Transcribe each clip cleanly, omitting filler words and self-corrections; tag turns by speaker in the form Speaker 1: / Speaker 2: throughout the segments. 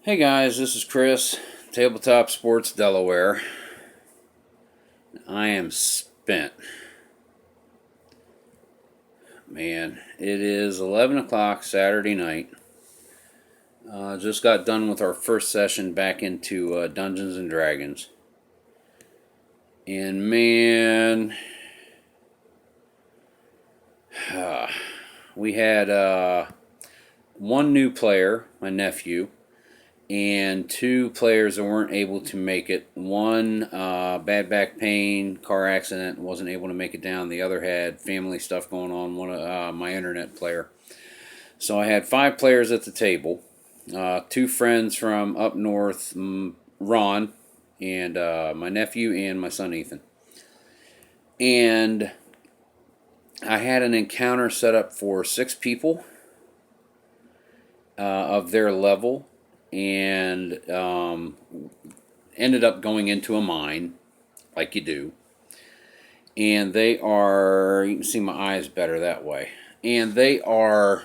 Speaker 1: Hey guys, this is Chris, Tabletop Sports Delaware. I am spent. Man, it is 11 o'clock Saturday night. Just got done with our first session back into Dungeons and Dragons. And man, we had one new player, my nephew, and two players that weren't able to make it. One, bad back pain, car accident, wasn't able to make it down. The other had family stuff going on, my internet player. So I had 5 players at the table. 2 friends from up north, Ron, and my nephew and my son Ethan. And I had an encounter set up for 6 people of their level. And ended up going into a mine, like you do. And they are, you can see my eyes better that way. And they are,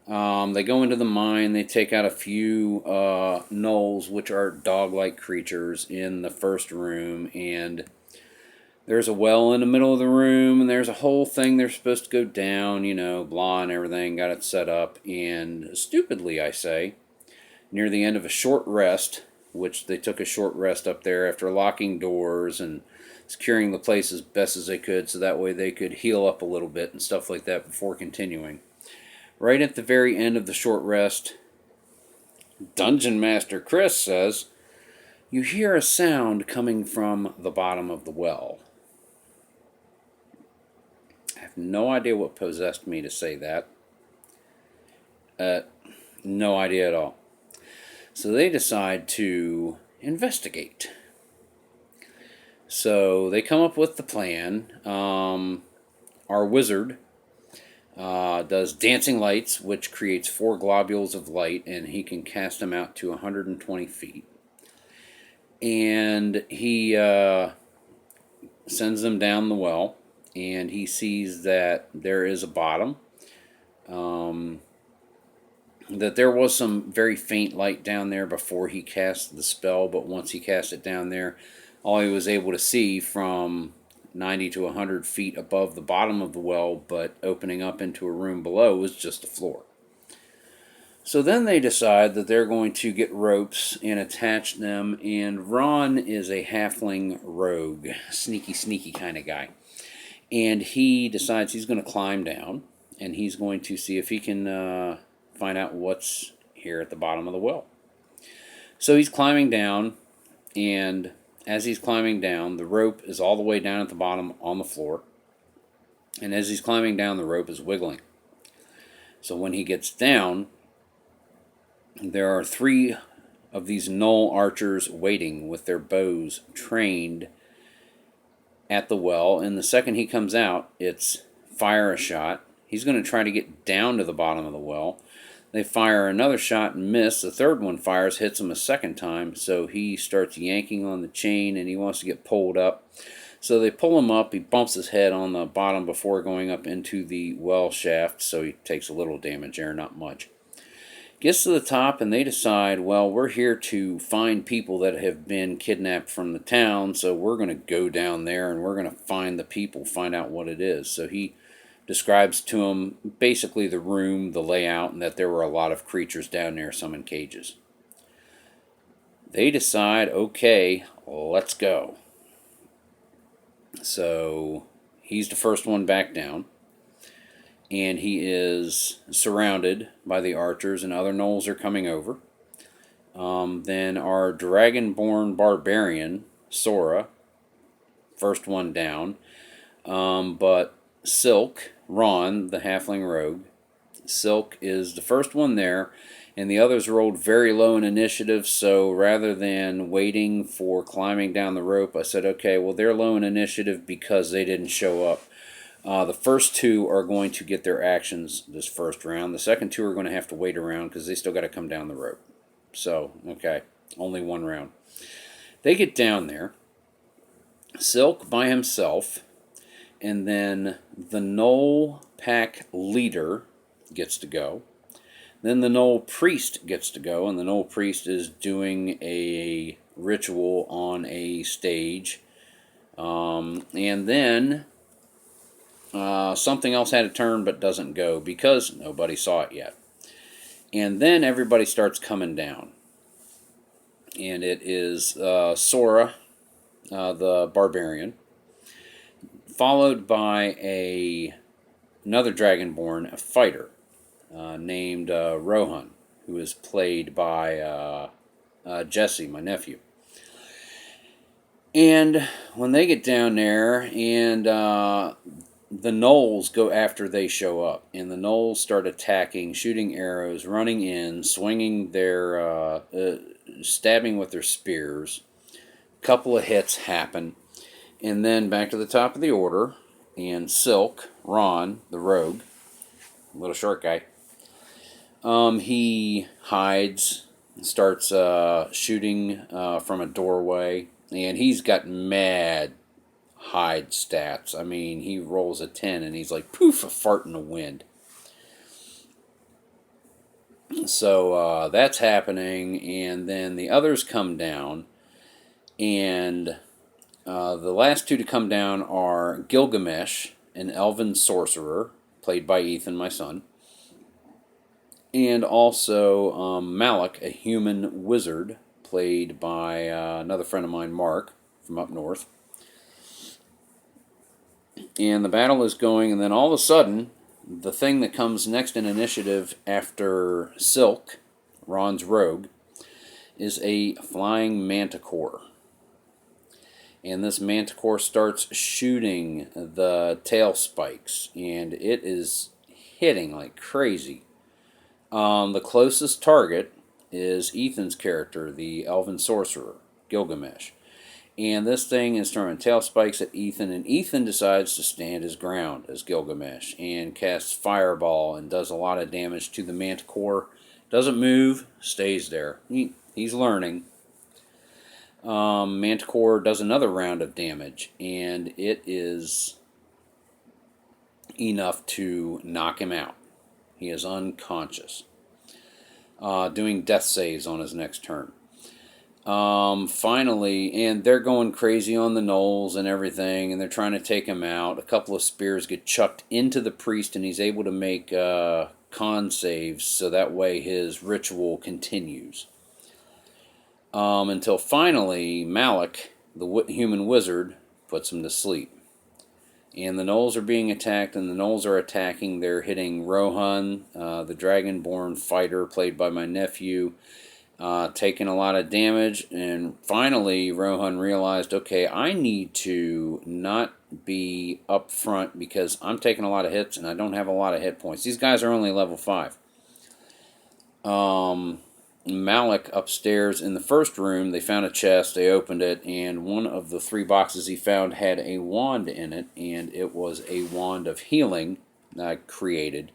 Speaker 1: they go into the mine, they take out a few gnolls, which are dog-like creatures, in the first room. And there's a well in the middle of the room, and there's a whole thing they're supposed to go down, blah and everything, got it set up. And stupidly, I say, near the end of a short rest, which they took a short rest up there after locking doors and securing the place as best as they could so that way they could heal up a little bit and stuff like that before continuing. Right at the very end of the short rest, Dungeon Master Chris says, "You hear a sound coming from the bottom of the well." I have no idea what possessed me to say that. No idea at all. So they decide to investigate. So they come up with the plan. Our wizard does dancing lights, which creates 4 globules of light, and he can cast them out to 120 feet. And he sends them down the well, and he sees that there is a bottom. That there was some very faint light down there before he cast the spell, but once he cast it down there, all he was able to see from 90 to 100 feet above the bottom of the well, but opening up into a room below, was just the floor. So then they decide that they're going to get ropes and attach them, and Ron is a halfling rogue, sneaky kind of guy. And he decides he's going to climb down, and he's going to see if he can find out what's here at the bottom of the well. So he's climbing down, and as he's climbing down, the rope is all the way down at the bottom on the floor. And as he's climbing down, the rope is wiggling. So when he gets down, there are 3 of these gnoll archers waiting with their bows trained at the well. And the second he comes out, it's fire a shot. He's going to try to get down to the bottom of the well. They fire another shot and miss. The third one fires, hits him a second time, so he starts yanking on the chain and he wants to get pulled up. So they pull him up. He bumps his head on the bottom before going up into the well shaft, so he takes a little damage there, not much. Gets to the top, and they decide, well, we're here to find people that have been kidnapped from the town, so we're going to go down there and we're going to find the people, find out what it is. So he describes to him basically the room, the layout, and that there were a lot of creatures down there, some in cages. They decide, okay, let's go. So he's the first one back down, and he is surrounded by the archers, and other gnolls are coming over. Then our dragonborn barbarian, Sora, first one down, but Silk, Ron, the halfling rogue, Silk is the first one there, and the others rolled very low in initiative, so rather than waiting for climbing down the rope, I said, okay, well, they're low in initiative because they didn't show up. The first 2 are going to get their actions this first round. The second 2 are going to have to wait around because they still got to come down the rope. So, okay, only 1 round. They get down there. Silk by himself, and then the Gnoll pack leader gets to go. Then the Gnoll Priest gets to go, and the Gnoll Priest is doing a ritual on a stage. And then something else had a turn but doesn't go because nobody saw it yet. And then everybody starts coming down. And it is Sora, the Barbarian, followed by another Dragonborn, a fighter, named Rohan, who is played by Jesse, my nephew. And when they get down there, and the gnolls go after they show up, and the gnolls start attacking, shooting arrows, running in, swinging their, stabbing with their spears. A couple of hits happen, and then back to the top of the order, and Silk, Ron, the rogue, little short guy, he hides, starts shooting from a doorway, and he's got mad hide stats. I mean, he rolls a 10 and he's like, poof, a fart in the wind. So that's happening, and then the others come down, and the last two to come down are Gilgamesh, an elven sorcerer, played by Ethan, my son, and also Malik, a human wizard, played by another friend of mine, Mark, from up north. And the battle is going, and then all of a sudden, the thing that comes next in initiative after Silk, Ron's rogue, is a flying manticore. And this manticore starts shooting the tail spikes, and it is hitting like crazy. The closest target is Ethan's character, the elven sorcerer, Gilgamesh. And this thing is throwing tail spikes at Ethan, and Ethan decides to stand his ground as Gilgamesh and casts Fireball and does a lot of damage to the manticore. Doesn't move, stays there. He's learning. Manticore does another round of damage, and it is enough to knock him out. He is unconscious. Doing death saves on his next turn. Finally, and they're going crazy on the gnolls and everything, and they're trying to take him out. A couple of spears get chucked into the priest, and he's able to make con saves, so that way his ritual continues. Until finally, Malik, the human wizard, puts him to sleep. And the gnolls are being attacked, and the gnolls are attacking. They're hitting Rohan, the Dragonborn fighter, played by my nephew, taking a lot of damage. And finally, Rohan realized, okay, I need to not be up front because I'm taking a lot of hits, and I don't have a lot of hit points. These guys are only level 5. Malik upstairs in the first room, they found a chest, they opened it, and one of the 3 boxes he found had a wand in it, and it was a wand of healing that I created.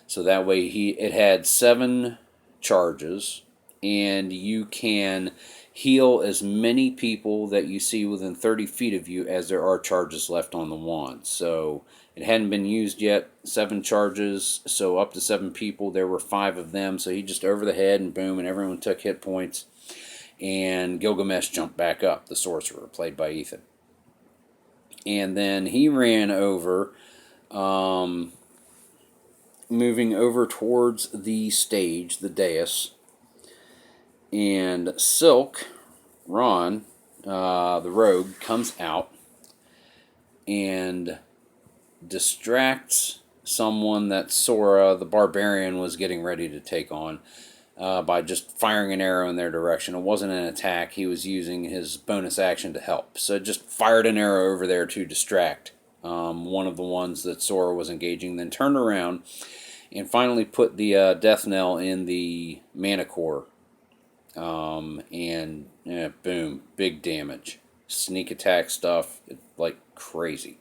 Speaker 1: So that way it had 7 charges, and you can heal as many people that you see within 30 feet of you as there are charges left on the wand. So it hadn't been used yet, 7 charges, so up to 7 people. There were 5 of them, so he just over the head and boom, and everyone took hit points. And Gilgamesh jumped back up, the sorcerer, played by Ethan. And then he ran over, moving over towards the stage, the dais. And Silk, Ron, the rogue, comes out and distracts someone that Sora, the barbarian, was getting ready to take on by just firing an arrow in their direction. It wasn't an attack. He was using his bonus action to help. So just fired an arrow over there to distract one of the ones that Sora was engaging, then turned around and finally put the death knell in the manticore. And boom, big damage. Sneak attack stuff, like crazy.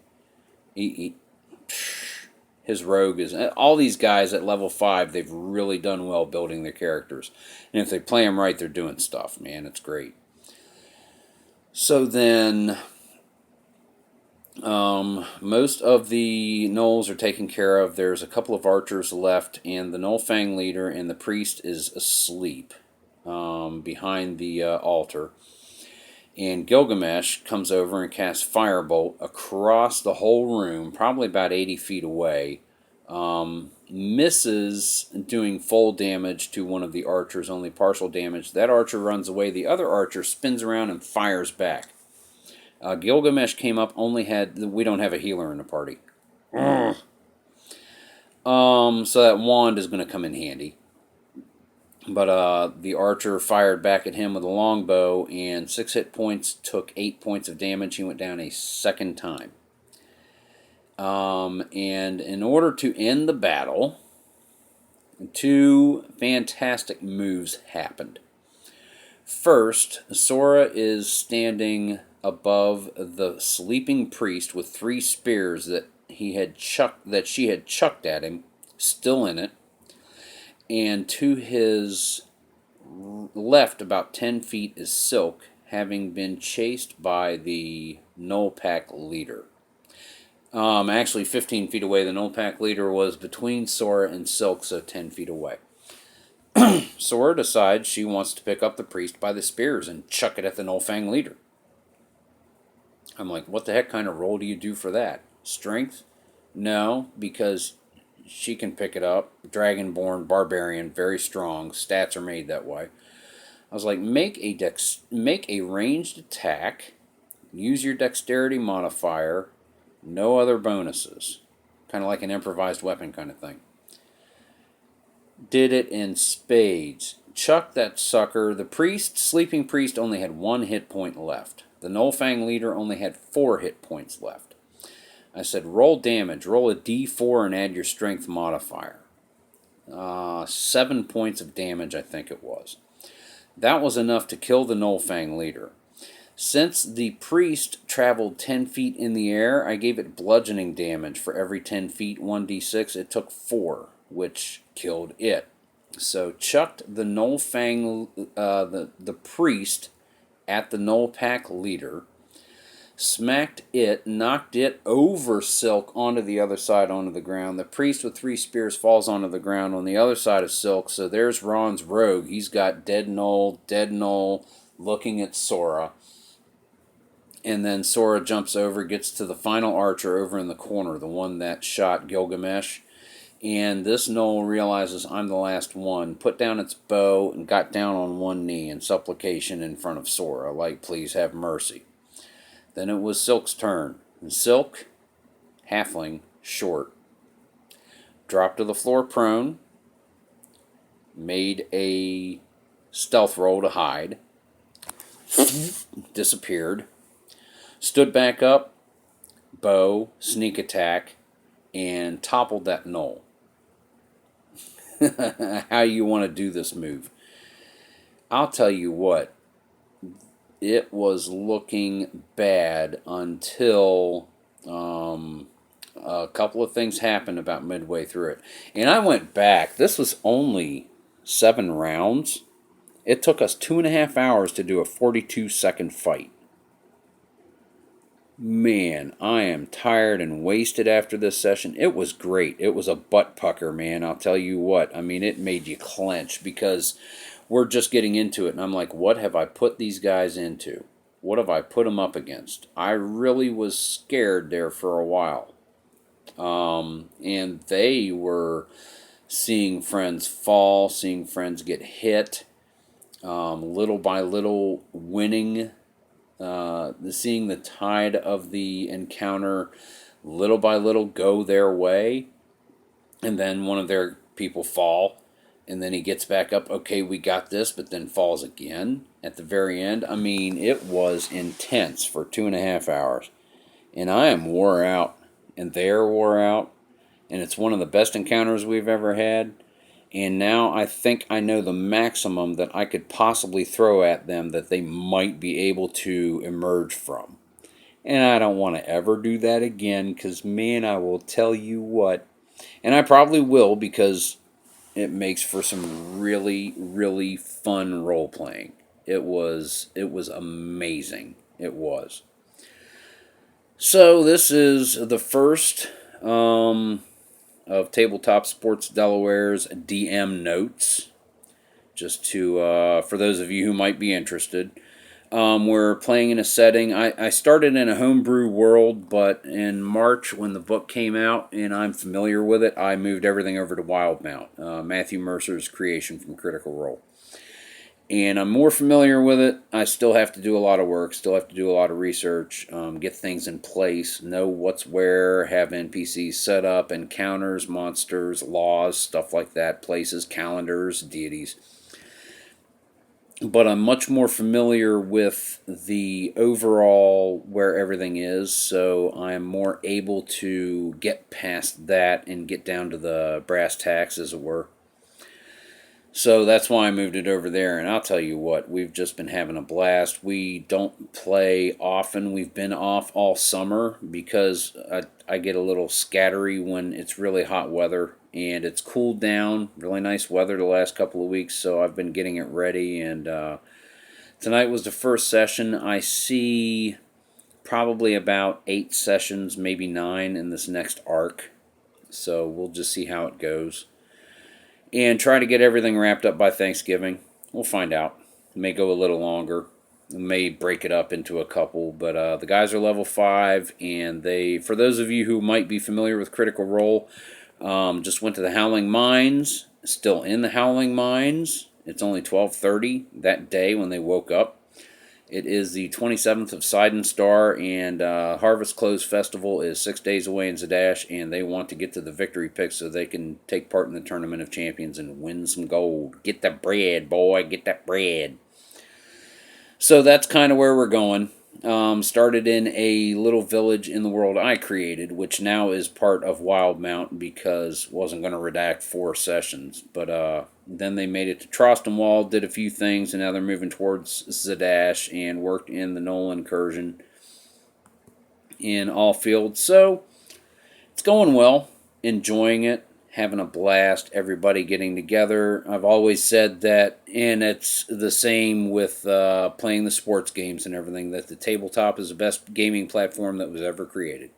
Speaker 1: His rogue is... All these guys at level 5, they've really done well building their characters. And if they play them right, they're doing stuff, man. It's great. So then Most of the gnolls are taken care of. There's a couple of archers left, and the Gnoll Fang leader and the priest is asleep behind the altar. And Gilgamesh comes over and casts Firebolt across the whole room, probably about 80 feet away. Misses doing full damage to one of the archers, only partial damage. That archer runs away. The other archer spins around and fires back. Gilgamesh came up, we don't have a healer in the party. So that wand is going to come in handy. But the archer fired back at him with a longbow, and 6 hit points, took 8 points of damage. He went down a second time. And in order to end the battle, 2 fantastic moves happened. First, Sora is standing above the sleeping priest with 3 spears that she had chucked at him, still in it. And to his left, about 10 feet, is Silk, having been chased by the Gnoll Pack leader. Actually, 15 feet away. The Gnoll Pack leader was between Sora and Silk, so 10 feet away. Sora decides she wants to pick up the priest by the spears and chuck it at the Gnoll Fang leader. I'm like, what the heck kind of roll do you do for that? Strength? No, because she can pick it up. Dragonborn, barbarian, very strong. Stats are made that way. I was like, make a ranged attack. Use your dexterity modifier. No other bonuses. Kind of like an improvised weapon kind of thing. Did it in spades. Chuck that sucker. The sleeping priest only had 1 hit point left. The Gnoll Fang leader only had 4 hit points left. I said, roll damage. Roll a d4 and add your strength modifier. 7 points of damage, I think it was. That was enough to kill the Gnoll Fang leader. Since the priest traveled 10 feet in the air, I gave it bludgeoning damage for every 10 feet, 1d6. It took 4, which killed it. So chucked the Gnoll Fang, the priest at the Gnoll Pack leader, smacked it, knocked it over Silk onto the other side, onto the ground. The priest with 3 spears falls onto the ground on the other side of Silk, so there's Ron's rogue. He's got dead Gnoll, looking at Sora. And then Sora jumps over, gets to the final archer over in the corner, the one that shot Gilgamesh. And this Gnoll realizes I'm the last one, put down its bow, and got down on one knee in supplication in front of Sora, like, please have mercy. Then it was Silk's turn. And Silk, halfling, short, dropped to the floor prone, made a stealth roll to hide, disappeared, stood back up, bow, sneak attack, and toppled that Gnoll. How you want to do this move? I'll tell you what. It was looking bad until a couple of things happened about midway through it. And I went back. This was only 7 rounds. It took us 2.5 hours to do a 42-second fight. Man, I am tired and wasted after this session. It was great. It was a butt pucker, man. I'll tell you what. I mean, it made you clench because we're just getting into it. And I'm like, what have I put these guys into? What have I put them up against? I really was scared there for a while. And they were seeing friends fall, seeing friends get hit, little by little winning. Seeing the tide of the encounter little by little go their way, and then one of their people fall, and then he gets back up, okay, we got this, but then falls again at the very end. I mean, it was intense for 2.5 hours, and I am wore out, and they're wore out, and it's one of the best encounters we've ever had. And now I think I know the maximum that I could possibly throw at them that they might be able to emerge from. And I don't want to ever do that again because, man, I will tell you what. And I probably will because it makes for some really, really fun role-playing. It was amazing. It was. So this is the first of Tabletop Sports Delaware's DM notes. Just to for those of you who might be interested, we're playing in a setting. I started in a homebrew world, but in March when the book came out and I'm familiar with it, I moved everything over to Wildmount, Matthew Mercer's creation from Critical Role. And I'm more familiar with it. I still have to do a lot of work, still have to do a lot of research, get things in place, know what's where, have NPCs set up, encounters, monsters, laws, stuff like that, places, calendars, deities. But I'm much more familiar with the overall where everything is, so I'm more able to get past that and get down to the brass tacks, as it were. So that's why I moved it over there, and I'll tell you what, we've just been having a blast. We don't play often. We've been off all summer because I get a little scattery when it's really hot weather, and it's cooled down. Really nice weather the last couple of weeks, so I've been getting it ready, and tonight was the first session. I see probably about 8 sessions, maybe 9 in this next arc, so we'll just see how it goes. And try to get everything wrapped up by Thanksgiving. We'll find out. It may go a little longer. It may break it up into a couple. But the guys are level 5, and they, for those of you who might be familiar with Critical Role, just went to the Howling Mines. Still in the Howling Mines. It's only 12:30 that day when they woke up. It is the 27th of Sidon Star, and Harvest Close Festival is 6 days away in Zadash, and they want to get to the victory pick so they can take part in the Tournament of Champions and win some gold. Get that bread, boy, get that bread. So that's kind of where we're going. Started in a little village in the world I created, which now is part of Wildmount because wasn't going to redact 4 sessions. But then they made it to Trostenwald, did a few things, and now they're moving towards Zadash and worked in the Knoll incursion in all fields. So it's going well, enjoying it, having a blast, everybody getting together. I've always said that, and it's the same with playing the sports games and everything, that the tabletop is the best gaming platform that was ever created.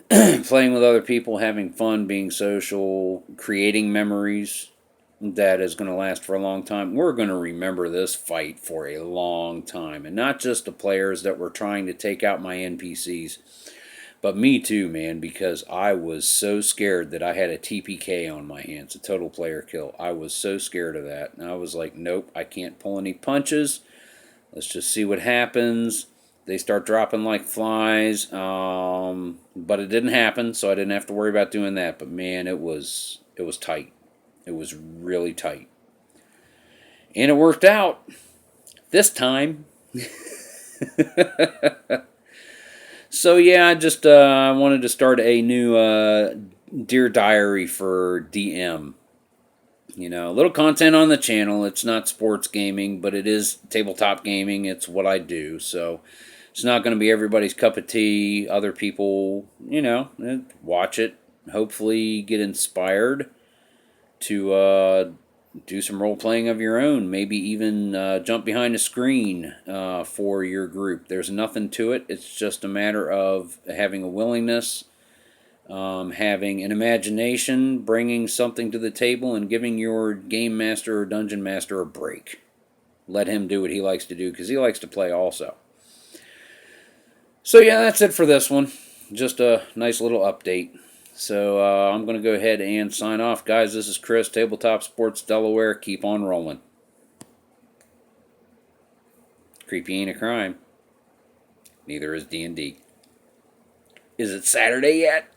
Speaker 1: Playing with other people, having fun, being social, creating memories that is going to last for a long time. We're going to remember this fight for a long time, and not just the players that were trying to take out my NPCs, but me too, man, because I was so scared that I had a TPK on my hands, a total player kill. I was so scared of that, and I was like, nope, I can't pull any punches. Let's just see what happens. They start dropping like flies, but it didn't happen, so I didn't have to worry about doing that. But man, it was tight. It was really tight, and it worked out this time. So yeah, I just wanted to start a new Dear Diary for DM. You know, a little content on the channel. It's not sports gaming, but it is tabletop gaming. It's what I do. So it's not going to be everybody's cup of tea. Other people, you know, watch it. Hopefully get inspired to do some role-playing of your own. Maybe even jump behind a screen for your group. There's nothing to it. It's just a matter of having a willingness, having an imagination, bringing something to the table, and giving your game master or dungeon master a break. Let him do what he likes to do, because he likes to play also. So yeah, that's it for this one. Just a nice little update. So I'm going to go ahead and sign off. Guys, this is Chris, Tabletop Sports Delaware. Keep on rolling. Creepy ain't a crime. Neither is D&D. Is it Saturday yet?